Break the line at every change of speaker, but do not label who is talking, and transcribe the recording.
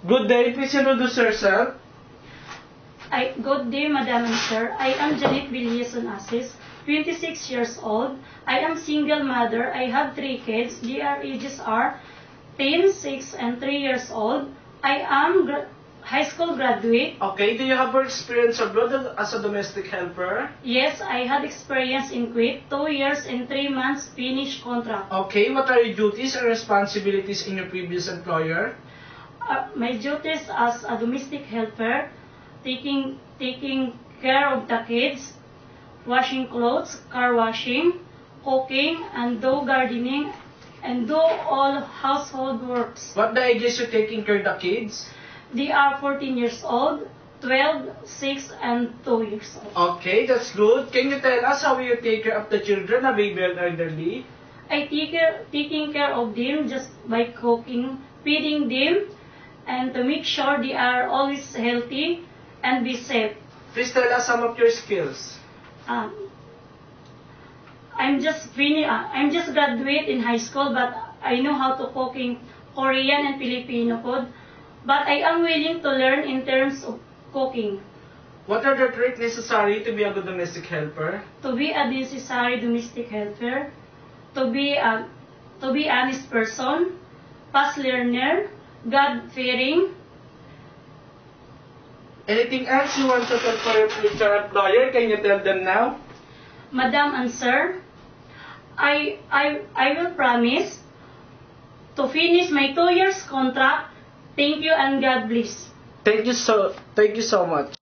Good day, please introduce yourself.
Good day, Madam and Sir. I am Janet Villason Asis, 26 years old. I am single mother. I have 3 kids. Their ages are 10, 6, and 3 years old. I am high school graduate.
Okay, do you have work experience abroad as a domestic helper?
Yes, I had experience in Kuwait, 2 years and 3 months finished contract.
Okay, what are your duties and responsibilities in your previous employer?
My duties as a domestic helper, taking care of the kids, washing clothes, car washing, cooking, and do gardening, and do all household works.
What the ages you taking care of the kids?
They are 14 years old, 12, 6, and 2 years old.
Okay, that's good. Can you tell us how you take care of the children, a baby and elderly?
I taking care of them just by cooking, feeding them, and to make sure they are always healthy and be safe.
Please tell us some of your skills.
I'm just graduate in high school, but I know how to cooking Korean and Filipino food. But I am willing to learn in terms of cooking.
What are the traits necessary to be a good domestic helper?
To be a necessary domestic helper, to be honest person, fast learner, God-fearing.
Anything else you want to tell for your future employer? Can you tell them now?
Madam and Sir, I will promise to finish my 2 years contract. Thank you and God bless.
Thank you so much.